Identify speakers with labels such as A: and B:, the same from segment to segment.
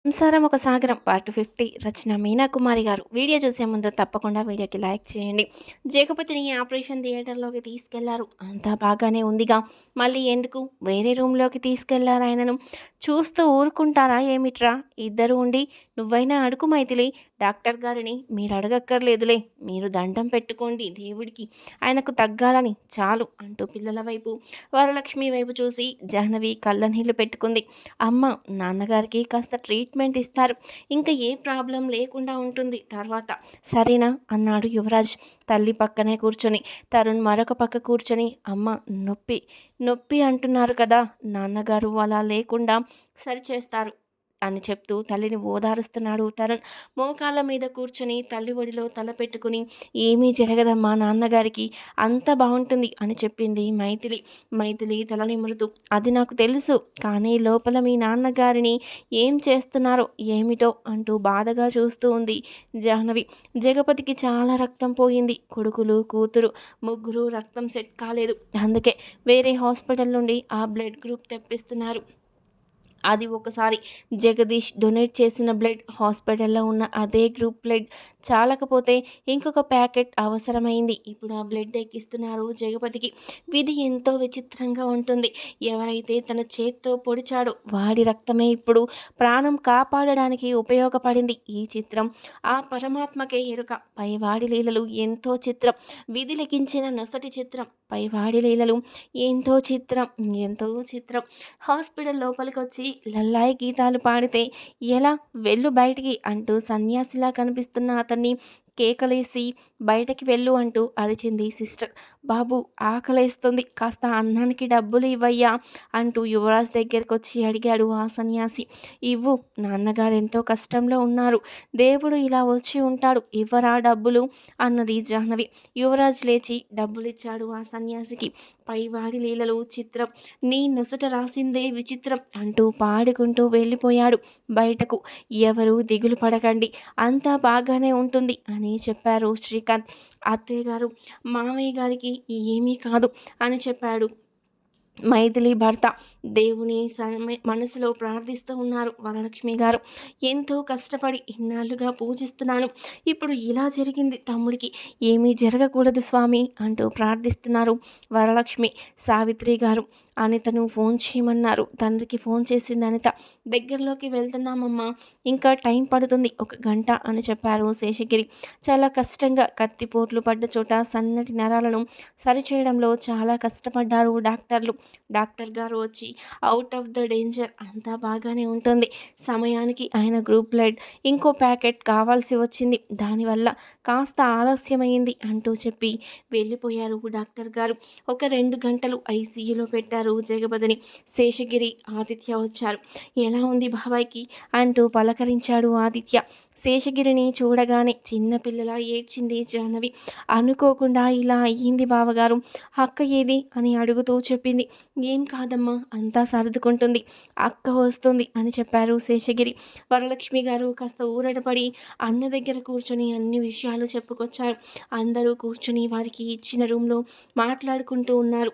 A: సంసారం ఒక సాగరం పార్ట్ 50 రచన మీనా కుమారి గారు. వీడియో చూసే ముందు తప్పకుండా వీడియోకి లైక్ చేయండి. జగపతిని ఆపరేషన్ థియేటర్‌లోకి తీసుకెళ్లారు. అంతా బాగానే ఉందిగా. మళ్ళీ ఎందుకు వేరే రూమ్‌లోకి తీసుకెళ్లారు ఆయనను. చూస్తూ ఊరుకుంటారా ఏమిట్రా? ఇద్దరు ఉండి నువ్వైనా అడుగు మైథిలి. డాక్టర్ గారిని మీరు అడగక్కర్లేదులే. మీరు దండం పెట్టుకోండి దేవుడికి. ఆయనకు తగ్గాలని చాలు అంటూ పిల్లల వైపు, వరలక్ష్మి వైపు చూసి జాహ్నవి కళ్ళనీళ్లు పెట్టుకుంది. అమ్మ, నాన్నగారికి కాస్త ట్రీట్మెంట్ ఇస్తారు. ఇంకా ఏ ప్రాబ్లం లేకుండా ఉంటుంది తర్వాత. సరేనా అన్నాడు యువరాజ్ తల్లి పక్కనే కూర్చొని. తరుణ్ మరొక పక్క కూర్చొని, అమ్మ నొప్పి నొప్పి అంటున్నారు కదా, నాన్నగారు అలా లేకుండా సరిచేస్తారు అని చెప్తూ తల్లిని ఓదారుస్తున్నాడు తరుణ్. మోకాళ్ళ మీద కూర్చొని తల్లి ఒడిలో తల పెట్టుకుని, ఏమీ జరగదమ్మా నాన్నగారికి, అంత బాగుంటుంది అని చెప్పింది మైథిలి. మైథిలి తల నిమురుతూ, అది నాకు తెలుసు, కానీ లోపల మీ నాన్నగారిని ఏం చేస్తున్నారో ఏమిటో అంటూ బాధగా చూస్తూ ఉంది జాహ్నవి. జగపతికి చాలా రక్తం పోయింది. కొడుకులు కూతురు ముగ్గురు రక్తం సెట్ కాలేదు. అందుకే వేరే హాస్పిటల్ నుండి ఆ బ్లడ్ గ్రూప్ తెప్పిస్తున్నారు. అది ఒకసారి జగదీష్ డొనేట్ చేసిన బ్లడ్, హాస్పిటల్లో ఉన్న అదే గ్రూప్ బ్లడ్ చాలకపోతే ఇంకొక ప్యాకెట్ అవసరమైంది. ఇప్పుడు ఆ బ్లడ్ ఎక్కిస్తున్నారు జగపతికి. విధి ఎంతో విచిత్రంగా ఉంటుంది. ఎవరైతే తన చేత్తో పొడిచాడో వాడి రక్తమే ఇప్పుడు ప్రాణం కాపాడడానికి ఉపయోగపడింది. ఈ చిత్రం ఆ పరమాత్మకే ఎరుక. పైవాడి లీలలు ఎంతో చిత్రం. విధి లిఖించిన నొసటి చిత్రం. పైవాడి లీలలు ఎంతో చిత్రం, ఎంతో చిత్రం. హాస్పిటల్ లోపలికొచ్చి లల్లాయి గీతాలు పాడితే ఎలా, వెళ్ళు బయటికి అంటూ సన్యాసిలా కనిపిస్తున్న అతన్ని కేకలేసి బయటకి వెళ్ళు అంటూ అరిచింది సిస్టర్. బాబు, ఆకలేస్తుంది, కాస్త అన్నానికి డబ్బులు ఇవ్వయ్యా అంటూ యువరాజ్ దగ్గరకు వచ్చి అడిగాడు ఆ సన్యాసి. ఇవ్వు, నాన్నగారు ఎంతో కష్టంలో ఉన్నారు, దేవుడు ఇలా వచ్చి ఉంటాడు, ఇవ్వరా డబ్బులు అన్నది జాహ్నవి. యువరాజ్ లేచి డబ్బులిచ్చాడు ఆ సన్యాసికి. పైవాడి లీలలు చిత్రం, నీ నొసట రాసిందే విచిత్రం అంటూ పాడుకుంటూ వెళ్ళిపోయాడు బయటకు. ఎవరు దిగులు పడకండి, అంతా బాగానే ఉంటుంది అని చెప్పారు శ్రీకాంత్. అత్తయ్య గారు, మామయ్య గారికి ఏమీ కాదు అని చెప్పాడు మైథిలి భర్త. దేవుని మనసులో ప్రార్థిస్తూ ఉన్నారు వరలక్ష్మి గారు. ఎంతో కష్టపడి ఇన్నాళ్ళుగా పూజిస్తున్నాను, ఇప్పుడు ఇలా జరిగింది తమ్ముడికి, ఏమీ జరగకూడదు స్వామి అంటూ ప్రార్థిస్తున్నారు వరలక్ష్మి. సావిత్రి గారు, అనితను ఫోన్ చేయమన్నారు. తండ్రికి ఫోన్ చేసింది అనిత. దగ్గరలోకి వెళ్తున్నామమ్మా, ఇంకా టైం పడుతుంది, ఒక గంట అని చెప్పారు శేషగిరి. చాలా కష్టంగా కత్తిపోట్లు పడ్డ చోట సన్నటి నరాలను సరిచేయడంలో చాలా కష్టపడ్డారు డాక్టర్లు. డాక్టర్ గారు వచ్చి అవుట్ ఆఫ్ ద డేంజర్, అంతా బాగానే ఉంటుంది, సమయానికి ఆయన గ్రూప్ బ్లడ్ ఇంకో ప్యాకెట్ కావాల్సి వచ్చింది, దానివల్ల కాస్త ఆలస్యమైంది అంటూ చెప్పి వెళ్ళిపోయారు డాక్టర్ గారు. ఒక 2 గంటలు ఐసీయూలో పెట్టారు జగపతిని. శేషగిరి, ఆదిత్య వచ్చారు. ఎలా ఉంది బాబాయ్కి అంటూ పలకరించాడు ఆదిత్య. శేషగిరిని చూడగానే చిన్నపిల్లలా ఏడ్చింది జాహ్నవి. అనుకోకుండా ఇలా అయ్యింది బావగారు, అక్క ఏది అని అడుగుతూ చెప్పింది. ఏం కాదమ్మా, అంతా సర్దుకుంటుంది, అక్క వస్తుంది అని చెప్పారు శేషగిరి. వరలక్ష్మి గారు కాస్త ఊరటపడి అన్న దగ్గర కూర్చొని అన్ని విషయాలు చెప్పుకొచ్చారు. అందరూ కూర్చొని వారికి ఇచ్చిన రూమ్లో మాట్లాడుకుంటూ ఉన్నారు.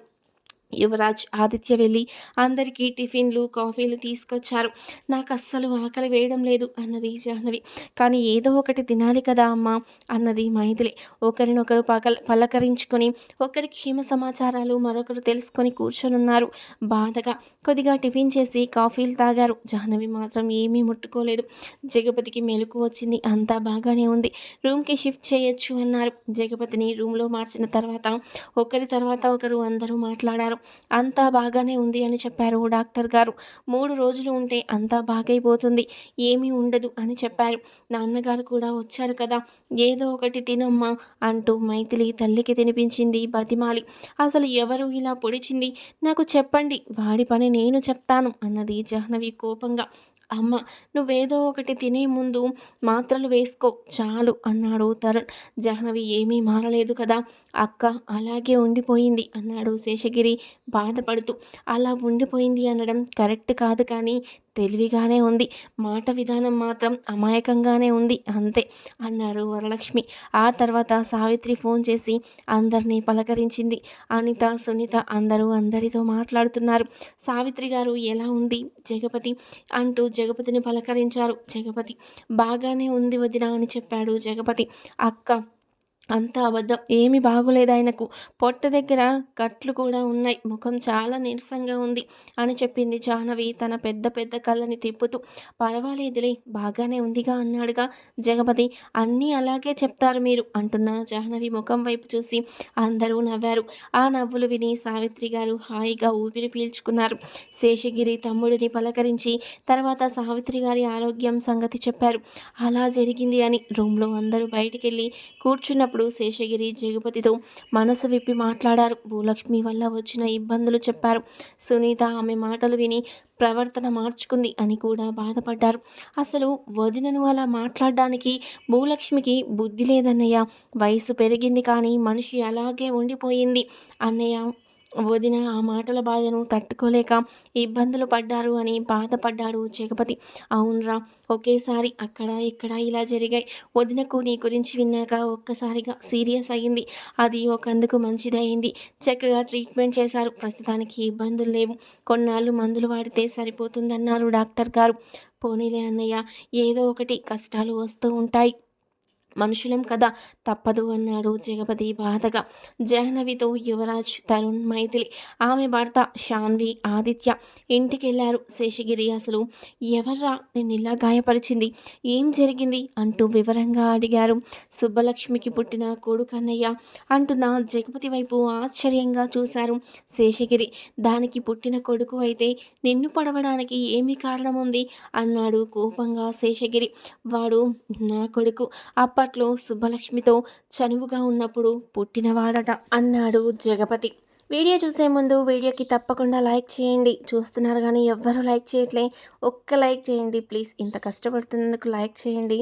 A: యువరాజ్, ఆదిత్య వెళ్ళి అందరికీ టిఫిన్లు కాఫీలు తీసుకొచ్చారు. నాకు అస్సలు ఆకలి వేయడం లేదు అన్నది జాహ్నవి. కానీ ఏదో ఒకటి తినాలి కదా అమ్మా అన్నది మైథిలి. ఒకరినొకరు పలకరించుకొని ఒకరి క్షేమ సమాచారాలు మరొకరు తెలుసుకొని కూర్చొనున్నారు బాధగా. కొద్దిగా టిఫిన్ చేసి కాఫీలు తాగారు. జాహ్నవి మాత్రం ఏమీ ముట్టుకోలేదు. జగపతికి మెలకు వచ్చింది. అంతా బాగానే ఉంది, రూమ్కి షిఫ్ట్ చేయొచ్చు అన్నారు. జగపతిని రూమ్లో మార్చిన తర్వాత ఒకరి తర్వాత ఒకరు అందరూ మాట్లాడారు. అంతా బాగానే ఉంది అని చెప్పారు డాక్టర్ గారు. 3 రోజులు ఉంటే అంతా బాగైపోతుంది, ఏమీ ఉండదు అని చెప్పారు. నాన్నగారు కూడా వచ్చారు కదా, ఏదో ఒకటి తినమ్మా అంటూ మైథిలి తల్లికి తినిపించింది బతిమాలి. అసలు ఎవరు ఇలా పొడిచింది నాకు చెప్పండి, వాడి పని నేను చెప్తాను అన్నది జాహ్నవి కోపంగా. అమ్మ, నువ్వేదో ఒకటి తినే ముందు మాత్రలు వేసుకో చాలు అన్నాడు తరుణ్. జాహ్నవి ఏమీ మారలేదు కదా అక్క, అలాగే ఉండిపోయింది అన్నాడు శేషగిరి బాధపడుతూ. అలా ఉండిపోయింది అనడం కరెక్ట్ కాదు, కానీ తెలివిగానే ఉంది, మాట విధానం మాత్రం అమాయకంగానే ఉంది అంతే అన్నారు వరలక్ష్మి. ఆ తర్వాత సావిత్రి ఫోన్ చేసి అందరినీ పలకరించింది. అనిత, సునీత అందరూ అందరితో మాట్లాడుతున్నారు. సావిత్రి గారు ఎలా ఉంది జగపతి అంటూ జగపతిని పలకరించారు. జగపతి బాగానే ఉంది వదిన అని చెప్పాడు జగపతి. అక్క అంతా అబద్ధం. ఏమీ బాగోలేదు ఆయనకు. పొట్ట దగ్గర కట్లు కూడా ఉన్నాయి. ముఖం చాలా నీరసంగా ఉంది అని చెప్పింది జాహ్నవి తన పెద్ద పెద్ద కళ్ళని తిప్పుతూ. పర్వాలేదులే బాగానే ఉందిగా అన్నాడుగా జగపతి. అన్నీ అలాగే చెప్తారు మీరు అంటున్న జాహ్నవి ముఖం వైపు చూసి అందరూ నవ్వారు. ఆ నవ్వులు విని సావిత్రి గారు హాయిగా ఊపిరి పీల్చుకున్నారు. శేషగిరి తమ్ముడిని పలకరించి తర్వాత సావిత్రి గారి ఆరోగ్యం సంగతి చెప్పారు. అలా జరిగింది అని. రూమ్లో అందరూ బయటికెళ్ళి కూర్చున్నప్పుడు శేషగిరి జగపతితో మనసు విప్పి మాట్లాడారు. భూలక్ష్మి వల్ల వచ్చిన ఇబ్బందులు చెప్పారు. సునీత ఆమె మాటలు విని ప్రవర్తన మార్చుకుంది అని కూడా బాధపడ్డారు. అసలు వదినను అలా మాట్లాడడానికి భూలక్ష్మికి బుద్ధి లేదన్నయ్య. వయసు పెరిగింది కానీ మనిషి అలాగే ఉండిపోయింది అన్నయ్య. వదిన ఆ మాటల బాధను తట్టుకోలేక ఇబ్బందులు పడ్డారు అని బాధపడ్డాడు జగపతి. అవునరా, ఒకేసారి అక్కడ ఇక్కడ ఇలా జరిగాయి. వదినకు నీ గురించి విన్నాక ఒక్కసారిగా సీరియస్ అయ్యింది. అది ఒకందుకు మంచిదే అయింది. చక్కగా ట్రీట్మెంట్ చేశారు. ప్రస్తుతానికి ఇబ్బందులు లేవు. కొన్నాళ్ళు మందులు వాడితే సరిపోతుందన్నారు డాక్టర్ గారు. పోనీలే అన్నయ్య, ఏదో ఒకటి కష్టాలు వస్తూ ఉంటాయి. మనుషులం కదా, తప్పదు అన్నాడు జగపతి బాధగా. జాహ్నవితో యువరాజ్, తరుణ్, మైథిలి, ఆమె భర్త శాన్వి, ఆదిత్య ఇంటికెళ్లారు. శేషగిరి అసలు ఎవర్రా నిన్నిలా గాయపరిచింది, ఏం జరిగింది అంటూ వివరంగా అడిగారు. సుబ్బలక్ష్మికి పుట్టిన కొడుకన్నయ్య అంటున్న జగపతి వైపు ఆశ్చర్యంగా చూశారు శేషగిరి. దానికి పుట్టిన కొడుకు అయితే నిన్ను పడవడానికి ఏమి కారణం ఉంది అన్నాడు కోపంగా శేషగిరి. వాడు నా కొడుకు. అప్పట్లో సుబ్బలక్ష్మితో చనువుగా ఉన్నప్పుడు పుట్టినవాడట అన్నాడు జగపతి. వీడియో చూసే ముందు వీడియోకి తప్పకుండా లైక్ చేయండి. చూస్తున్నారు కానీ ఎవ్వరూ లైక్ చేయట్లే. ఒక్క లైక్ చేయండి ప్లీజ్. ఇంత కష్టపడుతున్నందుకు లైక్ చేయండి.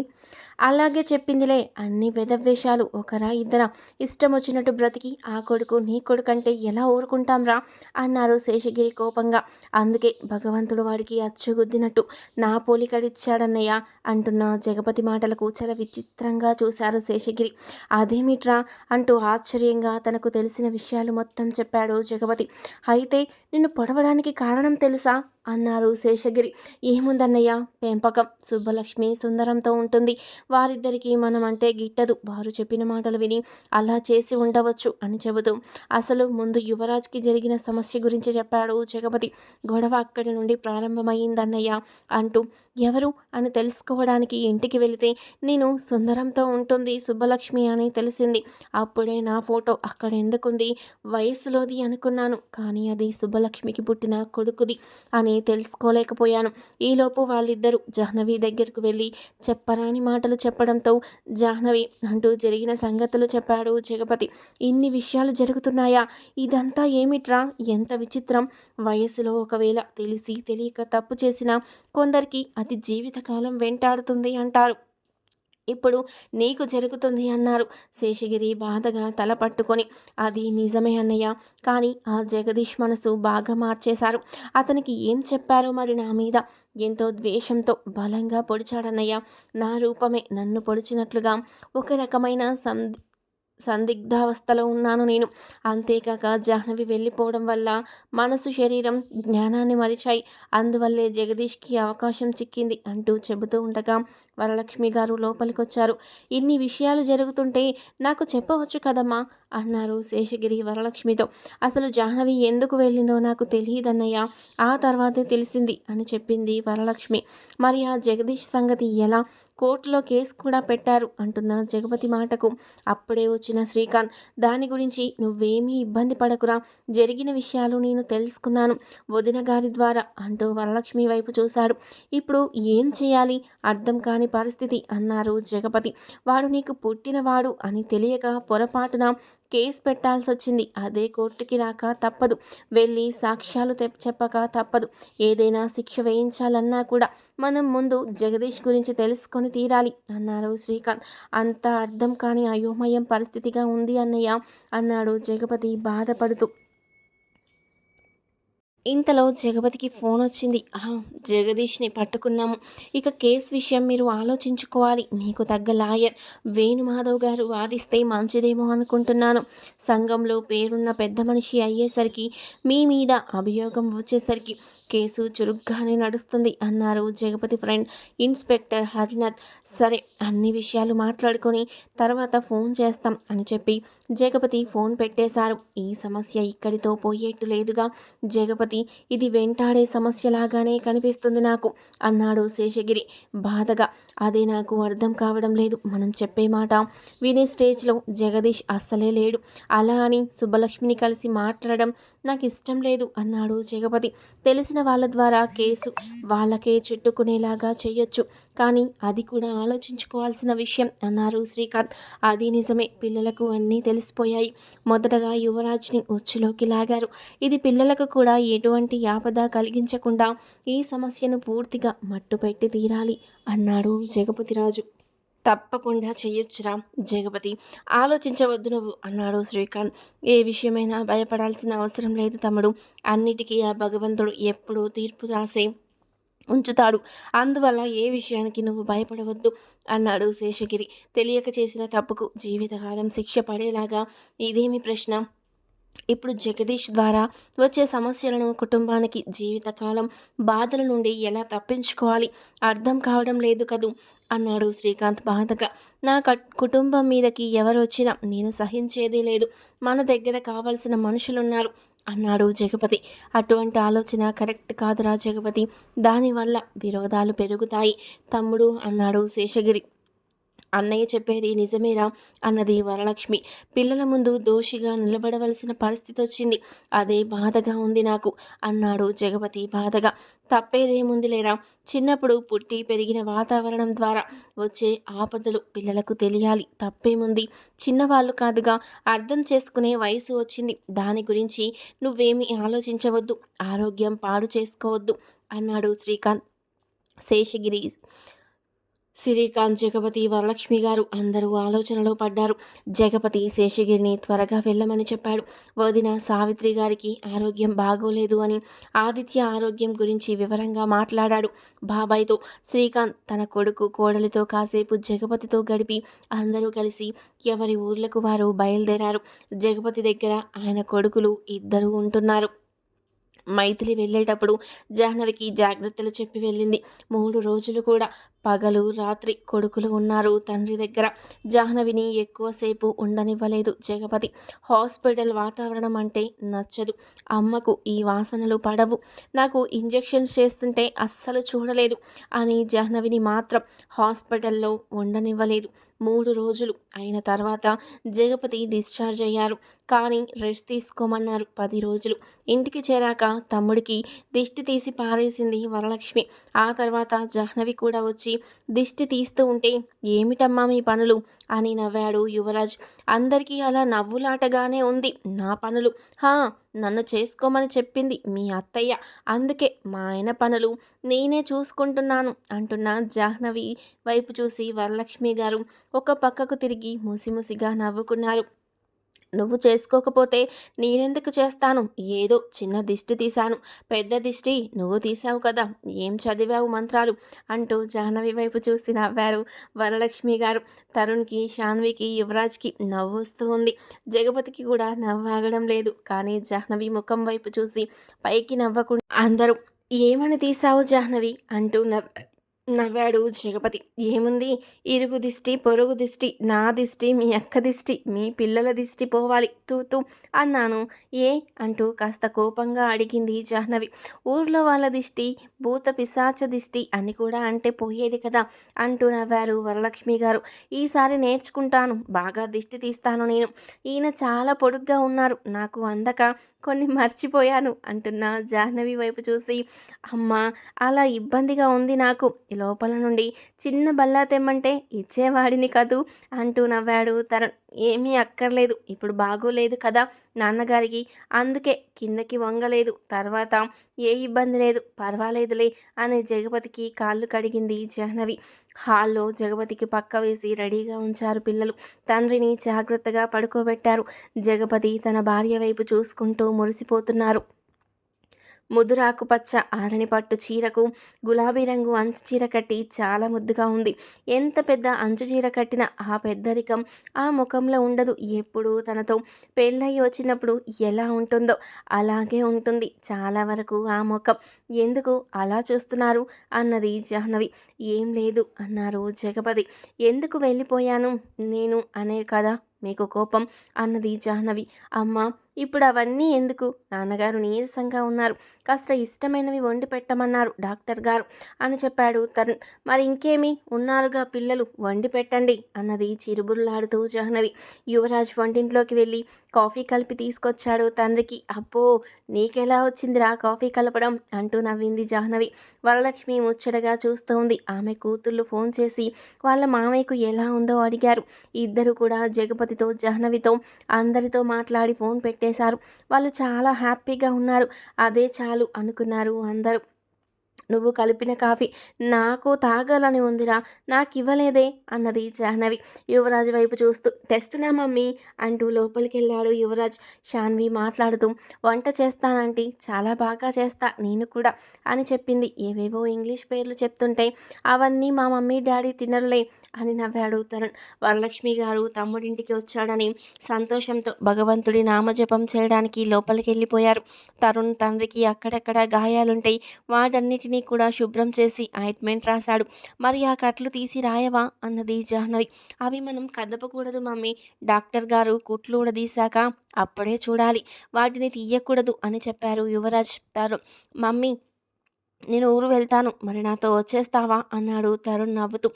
A: అలాగే చెప్పిందిలే, అన్ని వెధవేషాలు ఒకరా ఇద్దరా, ఇష్టం వచ్చినట్టు బ్రతికి ఆ కొడుకు నీ కొడుకంటే ఎలా ఊరుకుంటాంరా అన్నారు శేషగిరి కోపంగా. అందుకే భగవంతుడు వాడికి అచ్చుగుద్దినట్టు నా పోలికడిచ్చాడన్నయ్య అంటున్న జగపతి మాటలకు చాలా విచిత్రంగా చూశారు శేషగిరి. అదేమిట్రా అంటూ ఆశ్చర్యంగా తనకు తెలిసిన విషయాలు మొత్తం చెప్పాడు జగపతి. అయితే నిన్ను పొడవడానికి కారణం తెలుసా అన్నారు శేషగిరి. ఏముందన్నయ్య, పెంపకం. సుబ్బలక్ష్మి సుందరంతో ఉంటుంది. వారిద్దరికీ మనం అంటే గిట్టదు. వారు చెప్పిన మాటలు విని అలా చేసి ఉండవచ్చు అని చెబుతూ అసలు ముందు యువరాజ్కి జరిగిన సమస్య గురించి చెప్పాడు జగపతి. గొడవ అక్కడి నుండి ప్రారంభమైందన్నయ్య అంటూ ఎవరు అని తెలుసుకోవడానికి ఇంటికి వెళితే నేను సుందరంతో ఉంటుంది సుబ్బలక్ష్మి అని తెలిసింది. అప్పుడే నా ఫోటో అక్కడ ఎందుకుంది, వయసులోది అనుకున్నాను. కానీ అది సుబ్బలక్ష్మికి పుట్టిన కొడుకుది అని తెలుసుకోలేకపోయాను. ఈలోపు వాళ్ళిద్దరూ జాహ్నవి దగ్గరకు వెళ్ళి చెప్పరాని మాటలు చెప్పడంతో జాహ్నవి అంటూ జరిగిన సంగతులు చెప్పాడు జగపతి. ఇన్ని విషయాలు జరుగుతున్నాయా, ఇదంతా ఏమిట్రా, ఎంత విచిత్రం. వయసులో ఒకవేళ తెలిసి తెలియక తప్పు చేసినా కొందరికి అది జీవితకాలం వెంటాడుతుంది అంటారు. ఇప్పుడు నీకు జరుగుతుంది అన్నారు శేషగిరి బాధగా తల పట్టుకొని. అది నిజమే అన్నయ్య, కానీ ఆ జగదీష్ మనసు బాగా మార్చేశారు. అతనికి ఏం చెప్పారో మరి నా మీద ఎంతో ద్వేషంతో బలంగా పొడిచాడన్నయ్య. నా రూపమే నన్ను పొడిచినట్లుగా ఒక రకమైన సందిగ్ధావస్థలో ఉన్నాను నేను. అంతేకాక జాహ్నవి వెళ్ళిపోవడం వల్ల మనసు శరీరం జ్ఞానాన్ని మరిచాయి. అందువల్లే జగదీష్కి అవకాశం చిక్కింది అంటూ చెబుతూ ఉండగా వరలక్ష్మి గారు లోపలికొచ్చారు. ఇన్ని విషయాలు జరుగుతుంటే నాకు చెప్పవచ్చు కదమ్మా అన్నారు శేషగిరి వరలక్ష్మితో. అసలు జాహ్నవి ఎందుకు వెళ్ళిందో నాకు తెలియదన్నయ్య, ఆ తర్వాతే తెలిసింది అని చెప్పింది వరలక్ష్మి. మరి ఆ జగదీష్ సంగతి ఎలా, కోర్టులో కేసు కూడా పెట్టారు అంటున్న జగపతి మాటకు అప్పుడే వచ్చిన శ్రీకాంత్, దాని గురించి నువ్వేమీ ఇబ్బంది పడకురా, జరిగిన విషయాలు నేను తెలుసుకున్నాను వదిన గారి ద్వారా అంటూ వరలక్ష్మి వైపు చూశాడు. ఇప్పుడు ఏం చేయాలి అర్థం కాని పరిస్థితి అన్నారు జగపతి. వాడు నీకు పుట్టినవాడు అని తెలియక పొరపాటున కేసు పెట్టాల్సి వచ్చింది. అదే కోర్టుకి రాక తప్పదు, వెళ్ళి సాక్ష్యాలు చెప్పక తప్పదు. ఏదైనా శిక్ష వేయించాలన్నా కూడా మనం ముందు జగదీష్ గురించి తెలుసుకొని తీరాలి అన్నారు శ్రీకాంత్. అంత అర్థం కాని అయోమయం పరిస్థితిగా ఉంది అన్నయ్య అన్నాడు జగపతి బాధపడుతూ. ఇంతలో జగపతికి ఫోన్ వచ్చింది. జగదీష్ని పట్టుకున్నాము. ఇక కేసు విషయం మీరు ఆలోచించుకోవాలి. మీకు తగ్గ లాయర్ వేణుమాధవ్ గారు వాదిస్తే మంచిదేమో అనుకుంటున్నాను. సంఘంలో పేరున్న పెద్ద మనిషి అయ్యేసరికి మీ మీద అభియోగం వచ్చేసరికి కేసు చురుగ్గానే నడుస్తుంది అన్నారు జగపతి ఫ్రెండ్ ఇన్స్పెక్టర్ హరినాథ్. సరే, అన్ని విషయాలు మాట్లాడుకొని తర్వాత ఫోన్ చేస్తాం అని చెప్పి జగపతి ఫోన్ పెట్టేశారు. ఈ సమస్య ఇక్కడితో పోయేట్టు లేదుగా జగపతి, ఇది వెంటాడే సమస్యలాగానే కనిపిస్తుంది నాకు అన్నాడు శేషగిరి బాధగా. అదే నాకు అర్థం కావడం లేదు. మనం చెప్పే మాట వినే స్టేజ్లో జగదీష్ అస్సలే లేడు. అలా అని సుబ్బలక్ష్మిని కలిసి మాట్లాడడం నాకు ఇష్టం లేదు అన్నాడు జగపతి. తెలిసిన వాళ్ళ ద్వారా కేసు వాళ్ళకే చుట్టుకునేలాగా చేయొచ్చు, కానీ అది కూడా ఆలోచించుకోవాల్సిన విషయం అన్నారు శ్రీకాంత్. అది నిజమే, పిల్లలకు అన్నీ తెలిసిపోయాయి. మొదటగా యువరాజ్ని ఉచ్చులోకి లాగారు. ఇది పిల్లలకు కూడా ఎటువంటి ఆపద కలిగించకుండా ఈ సమస్యను పూర్తిగా మట్టుపెట్టి తీరాలి అన్నాడు జగపతిరాజు. తప్పకుండా చెయ్యొచ్చురా జగపతి, ఆలోచించవద్దు నువ్వు అన్నాడు శ్రీకాంత్. ఏ విషయమైనా భయపడాల్సిన అవసరం లేదు తమ్ముడు. అన్నిటికీ ఆ భగవంతుడు ఎప్పుడూ తీర్పు రాసే ఉంచుతాడు. అందువల్ల ఏ విషయానికి నువ్వు భయపడవద్దు అన్నాడు శేషగిరి. తెలియక చేసిన తప్పుకు జీవితకాలం శిక్ష పడేలాగా ఇదేమి ప్రశ్న? ఇప్పుడు జగదీష్ ద్వారా వచ్చే సమస్యలను, కుటుంబానికి జీవితకాలం బాధల నుండి ఎలా తప్పించుకోవాలి అర్థం కావడం లేదు కదూ అన్నాడు శ్రీకాంత్ బాధగా. నా కుటుంబం మీదకి ఎవరు వచ్చినా నేను సహించేదే లేదు. మన దగ్గర కావలసిన మనుషులున్నారు అన్నాడు జగపతి. అటువంటి ఆలోచన కరెక్ట్ కాదురా జగపతి, దానివల్ల విరోధాలు పెరుగుతాయి తమ్ముడు అన్నాడు శేషగిరి. అన్నయ్య చెప్పేది నిజమేరా అన్నది వరలక్ష్మి. పిల్లల ముందు దోషిగా నిలబడవలసిన పరిస్థితి వచ్చింది. అదే బాధగా ఉంది నాకు అన్నాడు జగపతి బాధగా. తప్పేదేముంది లేరా, చిన్నప్పుడు పుట్టి పెరిగిన వాతావరణం ద్వారా వచ్చే ఆపదలు పిల్లలకు తెలియాలి. తప్పేముంది? చిన్నవాళ్ళు కాదుగా, అర్థం చేసుకునే వయసు వచ్చింది. దాని గురించి నువ్వేమీ ఆలోచించవద్దు, ఆరోగ్యం పాడు చేసుకోవద్దు అన్నాడు శ్రీకాంత్. శేషగిరి, శ్రీకాంత్, జగపతి, వరలక్ష్మి గారు అందరూ ఆలోచనలో పడ్డారు. జగపతి శేషగిరిని త్వరగా వెళ్ళమని చెప్పాడు. వదిన సావిత్రి గారికి ఆరోగ్యం బాగోలేదు అని ఆదిత్య ఆరోగ్యం గురించి వివరంగా మాట్లాడాడు బాబాయ్తో. శ్రీకాంత్ తన కొడుకు కోడలితో కాసేపు జగపతితో గడిపి అందరూ కలిసి ఎవరి ఊర్లకు వారు బయలుదేరారు. జగపతి దగ్గర ఆయన కొడుకులు ఇద్దరూ ఉంటున్నారు. మైథిలి వెళ్ళేటప్పుడు జాహ్నవికి జాగ్రత్తలు చెప్పి వెళ్ళింది. 3 రోజులు కూడా పగలు రాత్రి కొడుకులు ఉన్నారు తండ్రి దగ్గర. జాహ్నవిని ఎక్కువసేపు ఉండనివ్వలేదు జగపతి. హాస్పిటల్ వాతావరణం అంటే నచ్చదు. అమ్మకు ఈ వాసనలు పడవు. నాకు ఇంజెక్షన్స్ చేస్తుంటే అస్సలు చూడలేదు అని జాహ్నవిని మాత్రం హాస్పిటల్లో ఉండనివ్వలేదు. 3 రోజులు అయిన తర్వాత జగపతి డిశ్చార్జ్ అయ్యారు. కానీ రెస్ట్ తీసుకోమన్నారు 10 రోజులు. ఇంటికి చేరాక తమ్ముడికి దిష్టి తీసి పారేసింది వరలక్ష్మి. ఆ తర్వాత జాహ్నవి కూడా వచ్చి దిష్టి తీస్తూ ఉంటే, ఏమిటమ్మా మీ పనులు అని నవ్వాడు యువరాజ్. అందరికీ అలా నవ్వులాటగానే ఉంది నా పనులు. నన్ను చేసుకోమని చెప్పింది మీ అత్తయ్య, అందుకే మా ఆయన పనులు నేనే చూసుకుంటున్నాను అంటున్న జాహ్నవి వైపు చూసి వరలక్ష్మి గారు ఒక పక్కకు తిరిగి ముసిముసిగా నవ్వుకున్నారు. నువ్వు చేసుకోకపోతే నేనెందుకు చేస్తాను? ఏదో చిన్న దిష్టి తీశాను, పెద్ద దిష్టి నువ్వు తీసావు కదా, ఏం చదివావు మంత్రాలు అంటూ జాహ్నవి వైపు చూసి నవ్వారు వరలక్ష్మి గారు. తరుణ్కి, శాన్వికి, యువరాజ్కి నవ్వు వస్తూ ఉంది. జగపతికి కూడా నవ్వాగడం లేదు. కానీ జాహ్నవి ముఖం వైపు చూసి పైకి నవ్వకుండా అందరూ ఏమని తీసావు జాహ్నవి అంటూ నవ్వాడు జగపతి. ఏముంది, ఇరుగు దిష్టి, పొరుగు దిష్టి, నా దిష్టి, మీ అక్క దిష్టి, మీ పిల్లల దిష్టి పోవాలి తూ అన్నాను. ఏ అంటూ కాస్త కోపంగా అడిగింది జాహ్నవి. ఊర్లో వాళ్ళ దిష్టి, భూత పిశాచ దిష్టి అని కూడా అంటే పోయేది కదా అంటూ నవ్వారు వరలక్ష్మి గారు. ఈసారి నేర్చుకుంటాను, బాగా దిష్టి తీస్తాను నేను. ఈయన చాలా పొడుగ్గా ఉన్నారు, నాకు అందక కొన్ని మర్చిపోయాను అంటున్న జాహ్నవి వైపు చూసి, అమ్మా అలా ఇబ్బందిగా ఉంది నాకు, లోపల నుండి చిన్న బల్లా తెమ్మంటే ఇచ్చేవాడిని కదూ అంటూ నవ్వాడు తరుణ్. ఏమీ అక్కర్లేదు, ఇప్పుడు బాగోలేదు కదా నాన్నగారికి, అందుకే కిందకి వంగలేదు. తర్వాత ఏ ఇబ్బంది లేదు, పర్వాలేదులే అని జగపతికి కాళ్ళు కడిగింది జాహ్నవి. హాల్లో జగపతికి పక్క వేసి రెడీగా ఉంచారు పిల్లలు. తండ్రిని జాగ్రత్తగా పడుకోబెట్టారు. జగపతి తన భార్య వైపు చూసుకుంటూ మురిసిపోతున్నారు. ముదురాకుపచ్చ ఆరని పట్టు చీరకు గులాబీ రంగు అంచు చీర కట్టి చాలా ముద్దుగా ఉంది. ఎంత పెద్ద అంచు చీర కట్టినా ఆ పెద్దరికం ఆ ముఖంలో ఉండదు. ఎప్పుడూ తనతో పెళ్ళయి వచ్చినప్పుడు ఎలా ఉంటుందో అలాగే ఉంటుంది చాలా వరకు ఆ ముఖం. ఎందుకు అలా చూస్తున్నారు అన్నది జాహ్నవి. ఏం లేదు అన్నారు జగపతి. ఎందుకు వెళ్ళిపోయాను నేను అనే కదా మీకు కోపం అన్నది జాహ్నవి. అమ్మ ఇప్పుడు అవన్నీ ఎందుకు? నాన్నగారు నీరసంగా ఉన్నారు. కాస్త ఇష్టమైనవి వండి పెట్టమన్నారు డాక్టర్ గారు అని చెప్పాడు తరుణ్. మరి ఇంకేమి ఉన్నారుగా పిల్లలు, వండి పెట్టండి అన్నది చిరుబుర్లాడుతూ జాహ్నవి. యువరాజ్ వంటింట్లోకి వెళ్ళి కాఫీ కలిపి తీసుకొచ్చాడు తండ్రికి. అబ్బో, నీకెలా వచ్చిందిరా కాఫీ కలపడం అంటూ నవ్వింది జాహ్నవి. వరలక్ష్మి ముచ్చటగా చూస్తూ ఉంది. ఆమె కూతుళ్ళు ఫోన్ చేసి వాళ్ళ మామయ్యకు ఎలా ఉందో అడిగారు. ఇద్దరు కూడా జగపతితో జాహ్నవితో అందరితో మాట్లాడి ఫోన్ పెట్టేశారు. వాళ్ళు చాలా హ్యాపీగా ఉన్నారు. అదే చాలు అనుకున్నారు అందరూ. నువ్వు కలిపిన కాఫీ నాకు తాగాలని ఉందిరా, నాకివ్వలేదే అన్నది జాహ్నవి యువరాజు వైపు చూస్తూ. తెస్తున్నా మమ్మీ అంటూ లోపలికెళ్ళాడు యువరాజ్. శాన్వి మాట్లాడుతూ వంట చేస్తానంటీ, చాలా బాగా చేస్తా నేను కూడా అని చెప్పింది. ఏవేవో ఇంగ్లీష్ పేర్లు చెప్తుంటే అవన్నీ మా మమ్మీ డాడీ తినరులే అని నవ్వాడు తరుణ్. వరలక్ష్మి గారు తమ్ముడింటికి వచ్చాడని సంతోషంతో భగవంతుడి నామజపం చేయడానికి లోపలికి వెళ్ళిపోయారు. తరుణ్ తండ్రికి అక్కడక్కడ గాయాలుంటాయి, వాటన్నిటినీ కూడా శుభ్రం చేసి ఆయింట్మెంట్ రాశాడు. మరి ఆ కట్లు తీసి రాయవా అన్నది జాహ్నవి. అవి మనం కదపకూడదు మమ్మీ, డాక్టర్ గారు కుట్లు ఊడదీశాక అప్పుడే చూడాలి, వాటిని తీయకూడదు అని చెప్పారు యువరాజ్. మమ్మీ నేను ఊరు వెళ్తాను, మరి నాతో వచ్చేస్తావా అన్నాడు తరుణ్ నవ్వుతూ.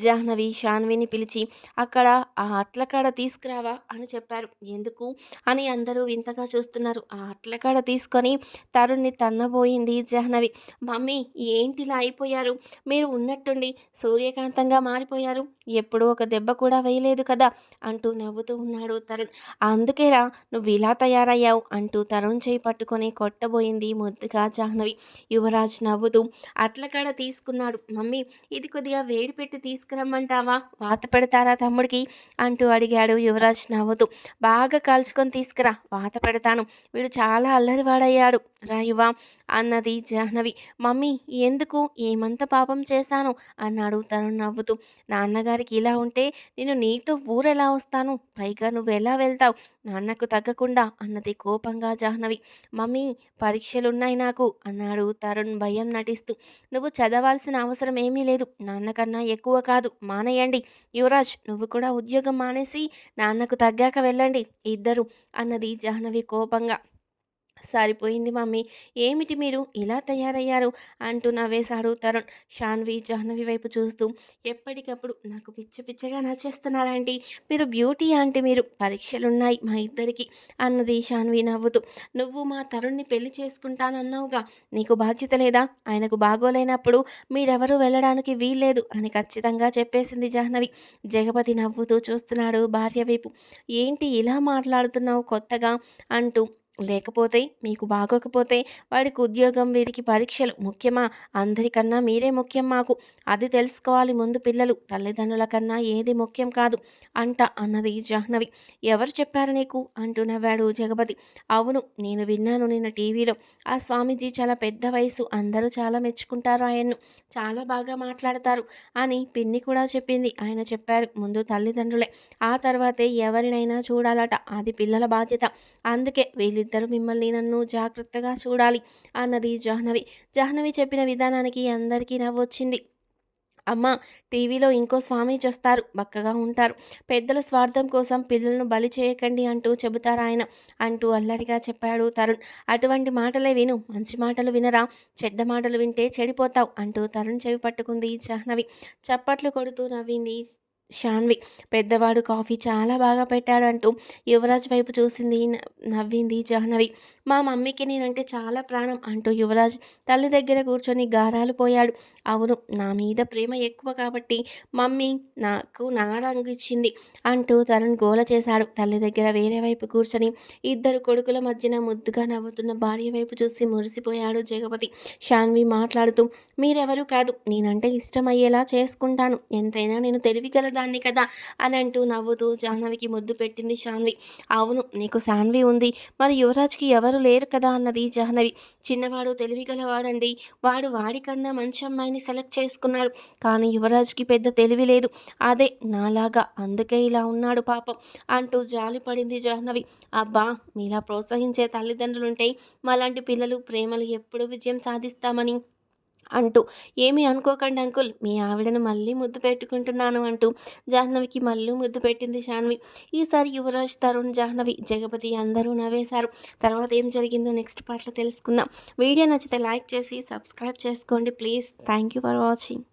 A: జాహ్నవి శాన్విని పిలిచి అక్కడ ఆ అట్లకాడ తీసుకురావా అని చెప్పారు. ఎందుకు అని అందరూ వింతగా చూస్తున్నారు. ఆ అట్లకాడ తీసుకొని తరుణ్ని తన్నబోయింది జాహ్నవి. మమ్మీ ఏంటిలా అయిపోయారు, మీరు ఉన్నట్టుండి సూర్యకాంతంగా మారిపోయారు, ఎప్పుడూ ఒక దెబ్బ కూడా వేయలేదు కదా అంటూ నవ్వుతూ ఉన్నాడు తరుణ్. అందుకేరా నువ్వు ఇలా తయారయ్యావు అంటూ తరుణ్ చేయి పట్టుకొని కొట్టబోయింది ముద్దుగా జాహ్నవి. యువరాజ్ నవ్వుతూ అట్లకాడ తీసుకున్నాడు. మమ్మీ ఇది కొద్దిగా వేడి పెట్టి తీసుకురమ్మంటావా, వాత పెడతారా తమ్ముడికి అంటూ అడిగాడు యువరాజ్ నవ్వుతూ. బాగా కాల్చుకొని తీసుకురా, వాత పెడతాను, వీడు చాలా అల్లరివాడయ్యాడు రాయువా అన్నది జాహ్నవి. మమ్మీ ఎందుకు, ఏమంత పాపం చేశాను అన్నాడు తరుణ్ నవ్వుతూ. నాన్నగారికి ఇలా ఉంటే నేను నీతో ఊరెలా వస్తాను, పైగా నువ్వెలా వెళ్తావు నాన్నకు తగ్గకుండా అన్నది కోపంగా జాహ్నవి. మమ్మీ పరీక్షలున్నాయి నాకు అన్నాడు తరుణ్ భయం నటిస్తూ. నువ్వు చదవాల్సిన అవసరం ఏమీ లేదు, నాన్నకన్నా ఎక్కువ కాదు, మానేయండి. యువరాజ్ నువ్వు కూడా ఉద్యోగం మానేసి నాన్నకు తగ్గాక వెళ్ళండి ఇద్దరు అన్నది జాహ్నవి కోపంగా. సరిపోయింది మమ్మీ, ఏమిటి మీరు ఇలా తయారయ్యారు అంటూ నవ్వేశాడు తరుణ్. శాన్వి జాహ్నవి వైపు చూస్తూ ఎప్పటికప్పుడు నాకు పిచ్చి పిచ్చగా నచ్చేస్తున్నారంటీ, మీరు బ్యూటీ ఆంటీ, మీరు పరీక్షలున్నాయి మా ఇద్దరికి అన్నది శాన్వి నవ్వుతూ. నువ్వు మా తరుణ్ని పెళ్లి చేసుకుంటానన్నావుగా, నీకు బాధ్యత లేదా, ఆయనకు బాగోలేనప్పుడు మీరెవరూ వెళ్ళడానికి వీల్లేదు అని ఖచ్చితంగా చెప్పేసింది జాహ్నవి. జగపతి నవ్వుతూ చూస్తున్నాడు భార్య వైపు. ఏంటి ఇలా మాట్లాడుతున్నావు కొత్తగా అంటూ. లేకపోతే మీకు బాగోకపోతే వాడికి ఉద్యోగం, వీరికి పరీక్షలు ముఖ్యమా, అందరికన్నా మీరే ముఖ్యం మాకు, అది తెలుసుకోవాలి ముందు పిల్లలు, తల్లిదండ్రుల కన్నా ఏది ముఖ్యం కాదు అంట అన్నది జాహ్నవి. ఎవరు చెప్పారు నీకు అంటూ నవ్వాడు జగపతి. అవును నేను విన్నాను నిన్న టీవీలో, ఆ స్వామీజీ చాలా పెద్ద వయసు, అందరూ చాలా మెచ్చుకుంటారు ఆయన్ను, చాలా బాగా మాట్లాడతారు అని పిన్ని కూడా చెప్పింది. ఆయన చెప్పారు ముందు తల్లిదండ్రులే, ఆ తర్వాతే ఎవరినైనా చూడాలట, అది పిల్లల బాధ్యత, అందుకే వీళ్ళిద్దరూ మిమ్మల్ని నన్ను జాగ్రత్తగా చూడాలి అన్నది జాహ్నవి. జాహ్నవి చెప్పిన విధానానికి అందరికీ నవ్వొచ్చింది. అమ్మ టీవీలో ఇంకో స్వామీజీ వస్తారు, బక్కగా ఉంటారు, పెద్దల స్వార్థం కోసం పిల్లలను బలి చేయకండి అంటూ చెబుతారాయన అంటూ అల్లరిగా చెప్పాడు తరుణ్. అటువంటి మాటలే విను, మంచి మాటలు వినరా, చెడ్డ మాటలు వింటే చెడిపోతావు అంటూ తరుణ్ చెవి పట్టుకుంది జాహ్నవి. చప్పట్లు కొడుతూ నవ్వింది శాన్వి. పెద్దవాడు కాఫీ చాలా బాగా పెట్టాడంటూ యువరాజ్ వైపు చూసింది, నవ్వింది జాహ్నవి. మా మమ్మీకి నేనంటే చాలా ప్రాణం అంటూ యువరాజ్ తల్లి దగ్గర కూర్చొని గారాలు పోయాడు. అవును నా మీద ప్రేమ ఎక్కువ కాబట్టి మమ్మీ నాకు నా రంగు ఇచ్చింది అంటూ తరుణ్ గోల చేశాడు. తల్లి దగ్గర వేరే వైపు కూర్చొని ఇద్దరు కొడుకుల మధ్యన ముద్దుగా నవ్వుతున్న భార్య వైపు చూసి మురిసిపోయాడు జగపతి. శాన్వి మాట్లాడుతూ మీరెవరూ కాదు, నేనంటే ఇష్టమయ్యేలా చేసుకుంటాను, ఎంతైనా నేను తెలివిగల ఆడదాన్ని కదా అని అంటూ నవ్వుతూ జాహ్నవికి ముద్దు పెట్టింది శాన్వి. అవును, నీకు శాన్వి ఉంది, మరి యువరాజ్కి ఎవరు లేరు కదా అన్నది జాహ్నవి. చిన్నవాడు తెలివి గలవాడండి, వాడు వాడికన్నా మంచి అమ్మాయిని సెలెక్ట్ చేసుకున్నాడు, కానీ యువరాజ్కి పెద్ద తెలివి లేదు, అదే నాలాగా, అందుకే ఇలా ఉన్నాడు పాపం అంటూ జాలిపడింది జాహ్నవి. అబ్బా, మీలా ప్రోత్సహించే తల్లిదండ్రులుంటే మాలాంటి పిల్లలు ప్రేమలు ఎప్పుడు విజయం సాధిస్తామని అంటూ, ఏమీ అనుకోకండి అంకుల్, మీ ఆవిడను మళ్ళీ ముద్దు పెట్టుకుంటున్నాను అంటూ జాహ్నవికి మళ్ళీ ముద్దు పెట్టింది శాన్వి. ఈసారి యువరాజ్, తరుణ్, జాహ్నవి, జగపతి అందరూ నవ్వేశారు. తర్వాత ఏం జరిగిందో నెక్స్ట్ పార్ట్లో తెలుసుకుందాం. వీడియో నచ్చితే లైక్ చేసి సబ్స్క్రైబ్ చేసుకోండి please. Thank you for watching.